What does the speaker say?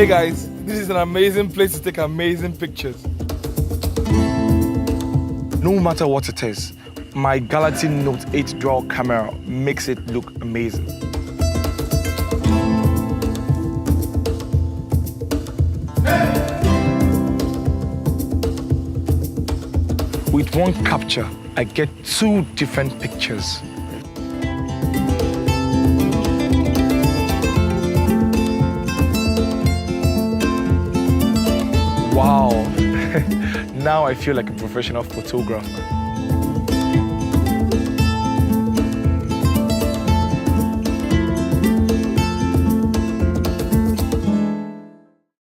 Hey guys, this is an amazing place to take amazing pictures. No matter what it is, my Galaxy Note 8 dual camera makes it look amazing. With one capture, I get 2 different pictures. Wow, now I feel like a professional photographer.